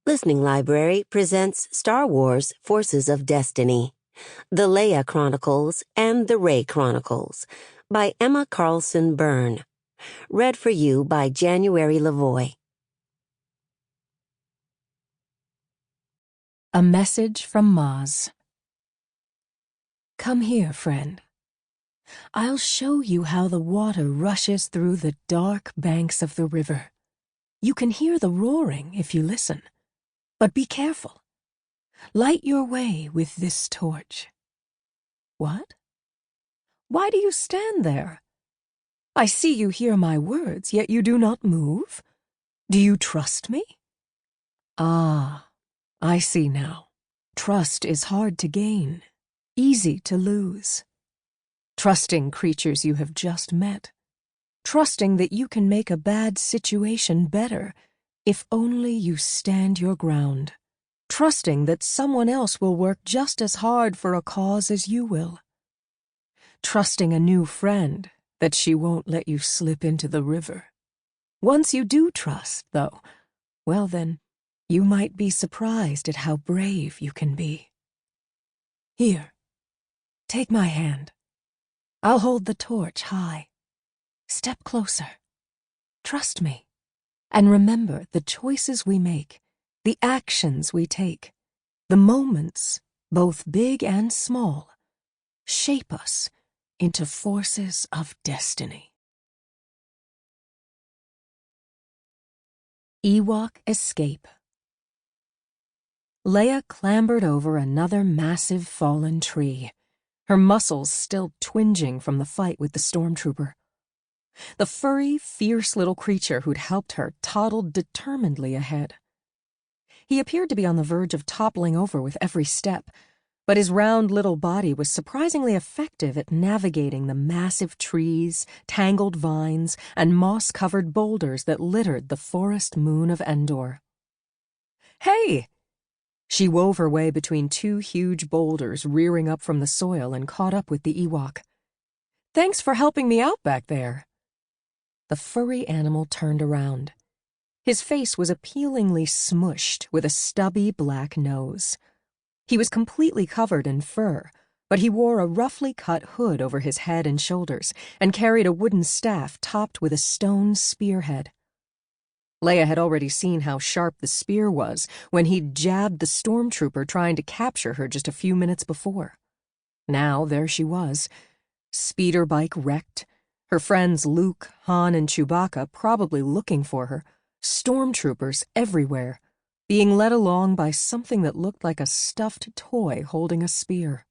Listening Library presents Star Wars Forces of Destiny, The Leia Chronicles and The Rey Chronicles by Emma Carlson Berne. Read for you by January LaVoy. A message from Maz. Come here, friend. I'll show you how the water rushes through the dark banks of the river. You can hear the roaring if you listen. But be careful. Light your way with this torch. What? Why do you stand there? I see you hear my words, yet you do not move. Do you trust me? Ah, I see now. Trust is hard to gain, easy to lose. Trusting creatures you have just met. Trusting that you can make a bad situation better if only you stand your ground. Trusting that someone else will work just as hard for a cause as you will. Trusting a new friend that she won't let you slip into the river. Once you do trust, though, well then, you might be surprised at how brave you can be. Here, take my hand. I'll hold the torch high. Step closer. Trust me. And remember, the choices we make, the actions we take, the moments, both big and small, shape us into forces of destiny. Ewok Escape. Leia clambered over another massive fallen tree, her muscles still twinging from the fight with the stormtrooper. The furry, fierce little creature who'd helped her toddled determinedly ahead. He appeared to be on the verge of toppling over with every step, but his round little body was surprisingly effective at navigating the massive trees, tangled vines, and moss-covered boulders that littered the forest moon of Endor. Hey! She wove her way between two huge boulders rearing up from the soil and caught up with the Ewok. Thanks for helping me out back there. The furry animal turned around. His face was appealingly smushed with a stubby black nose. He was completely covered in fur, but he wore a roughly cut hood over his head and shoulders and carried a wooden staff topped with a stone spearhead. Leia had already seen how sharp the spear was when he'd jabbed the stormtrooper trying to capture her just a few minutes before. Now there she was, speeder bike wrecked, her friends Luke, Han, and Chewbacca probably looking for her, stormtroopers everywhere, being led along by something that looked like a stuffed toy holding a spear.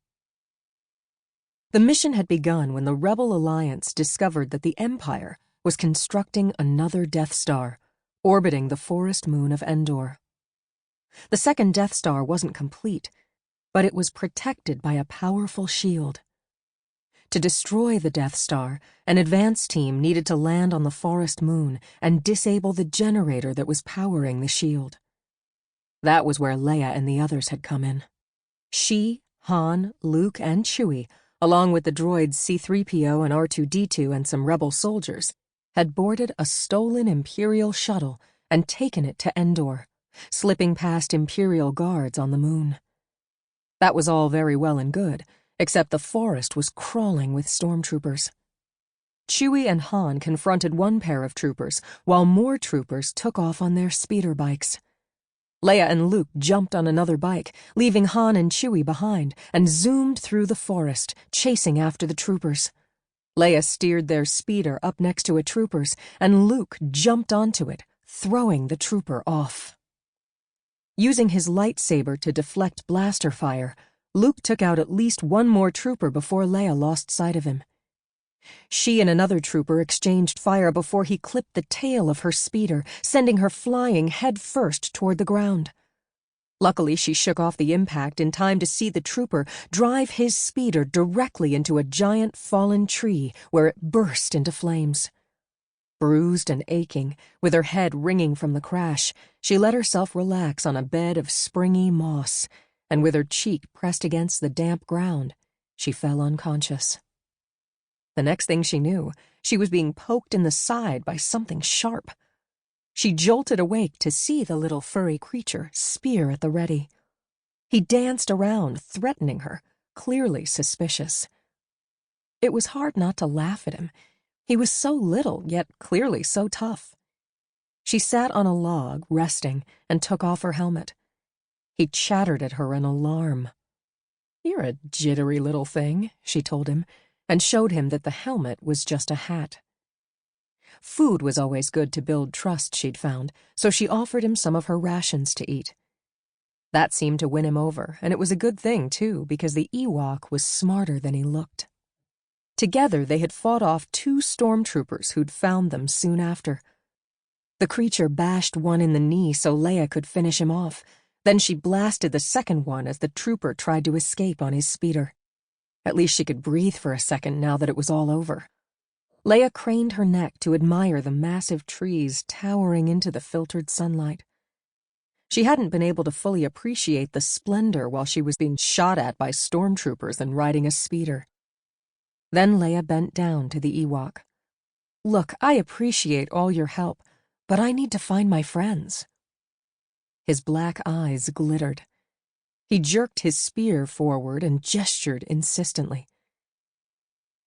The mission had begun when the Rebel Alliance discovered that the Empire was constructing another Death Star, orbiting the forest moon of Endor. The second Death Star wasn't complete, but it was protected by a powerful shield. To destroy the Death Star, an advance team needed to land on the forest moon and disable the generator that was powering the shield. That was where Leia and the others had come in. She, Han, Luke, and Chewie, along with the droids C-3PO and R2-D2 and some rebel soldiers, had boarded a stolen Imperial shuttle and taken it to Endor, slipping past Imperial guards on the moon. That was all very well and good, except the forest was crawling with stormtroopers. Chewie and Han confronted one pair of troopers, while more troopers took off on their speeder bikes. Leia and Luke jumped on another bike, leaving Han and Chewie behind, and zoomed through the forest, chasing after the troopers. Leia steered their speeder up next to a trooper's, and Luke jumped onto it, throwing the trooper off. Using his lightsaber to deflect blaster fire, Luke took out at least one more trooper before Leia lost sight of him. She and another trooper exchanged fire before he clipped the tail of her speeder, sending her flying head first toward the ground. Luckily, she shook off the impact in time to see the trooper drive his speeder directly into a giant fallen tree where it burst into flames. Bruised and aching, with her head ringing from the crash, she let herself relax on a bed of springy moss, and with her cheek pressed against the damp ground, she fell unconscious. The next thing she knew, she was being poked in the side by something sharp. She jolted awake to see the little furry creature, spear at the ready. He danced around, threatening her, clearly suspicious. It was hard not to laugh at him. He was so little, yet clearly so tough. She sat on a log, resting, and took off her helmet. He chattered at her in alarm. "You're a jittery little thing," she told him, and showed him that the helmet was just a hat. Food was always good to build trust, she'd found, so she offered him some of her rations to eat. That seemed to win him over, and it was a good thing, too, because the Ewok was smarter than he looked. Together they had fought off 2 stormtroopers who'd found them soon after. The creature bashed one in the knee so Leia could finish him off. Then she blasted the second one as the trooper tried to escape on his speeder. At least she could breathe for a second now that it was all over. Leia craned her neck to admire the massive trees towering into the filtered sunlight. She hadn't been able to fully appreciate the splendor while she was being shot at by stormtroopers and riding a speeder. Then Leia bent down to the Ewok. "Look, I appreciate all your help, but I need to find my friends." His black eyes glittered. He jerked his spear forward and gestured insistently.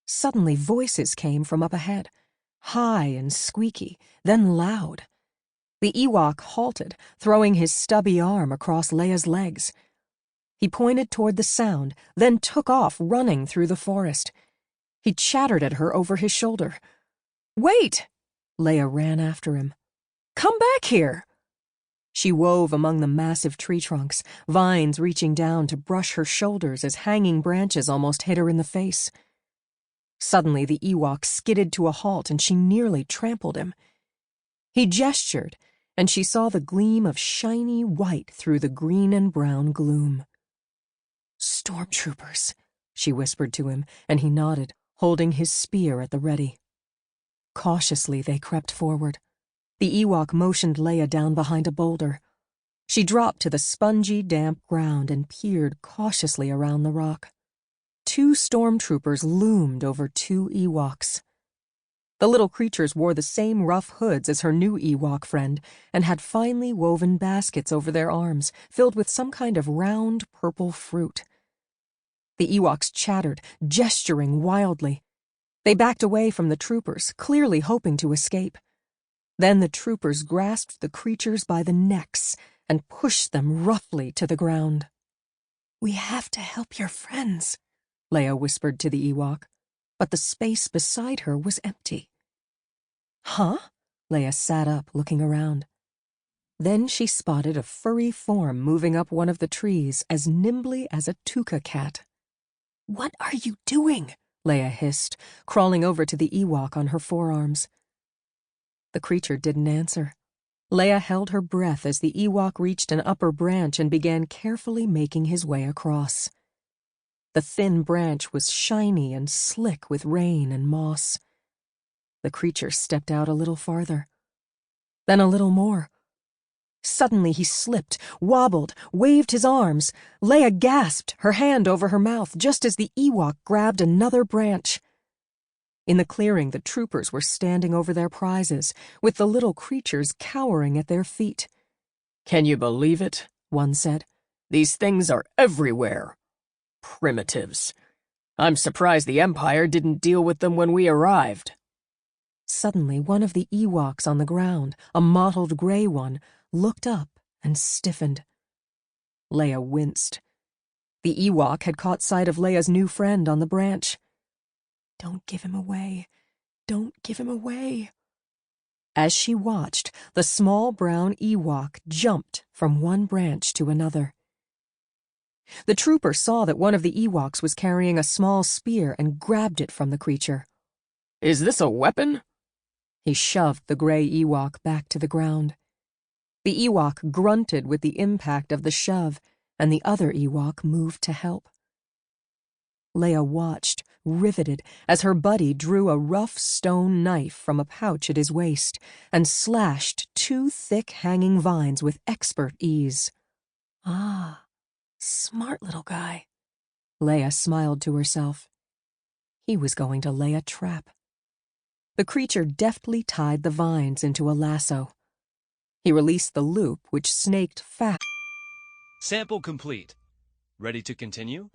Suddenly voices came from up ahead, high and squeaky, then loud. The Ewok halted, throwing his stubby arm across Leia's legs. He pointed toward the sound, then took off running through the forest. He chattered at her over his shoulder. "Wait!" Leia ran after him. "Come back here!" She wove among the massive tree trunks, vines reaching down to brush her shoulders as hanging branches almost hit her in the face. Suddenly the Ewok skidded to a halt and she nearly trampled him. He gestured, and she saw the gleam of shiny white through the green and brown gloom. "Stormtroopers," she whispered to him, and he nodded, holding his spear at the ready. Cautiously they crept forward. The Ewok motioned Leia down behind a boulder. She dropped to the spongy, damp ground and peered cautiously around the rock. 2 stormtroopers loomed over 2 Ewoks. The little creatures wore the same rough hoods as her new Ewok friend and had finely woven baskets over their arms, filled with some kind of round, purple fruit. The Ewoks chattered, gesturing wildly. They backed away from the troopers, clearly hoping to escape. Then the troopers grasped the creatures by the necks and pushed them roughly to the ground. "We have to help your friends," Leia whispered to the Ewok, but the space beside her was empty. "Huh?" Leia sat up, looking around. Then she spotted a furry form moving up one of the trees as nimbly as a tuca cat. "What are you doing?" Leia hissed, crawling over to the Ewok on her forearms. The creature didn't answer. Leia held her breath as the Ewok reached an upper branch and began carefully making his way across. The thin branch was shiny and slick with rain and moss. The creature stepped out a little farther. Then a little more. Suddenly he slipped, wobbled, waved his arms. Leia gasped, her hand over her mouth, just as the Ewok grabbed another branch. In the clearing, the troopers were standing over their prizes, with the little creatures cowering at their feet. "Can you believe it?" one said. "These things are everywhere. Primitives. I'm surprised the Empire didn't deal with them when we arrived." Suddenly, one of the Ewoks on the ground, a mottled gray one, looked up and stiffened. Leia winced. The Ewok had caught sight of Leia's new friend on the branch. "Don't give him away. Don't give him away." As she watched, the small brown Ewok jumped from one branch to another. The trooper saw that one of the Ewoks was carrying a small spear and grabbed it from the creature. "Is this a weapon?" He shoved the gray Ewok back to the ground. The Ewok grunted with the impact of the shove, and the other Ewok moved to help. Leia watched, riveted, as her buddy drew a rough stone knife from a pouch at his waist and slashed 2 thick hanging vines with expert ease. "Ah, smart little guy," Leia smiled to herself. He was going to lay a trap. The creature deftly tied the vines into a lasso. He released the loop, which snaked fast. Sample complete. Ready to continue?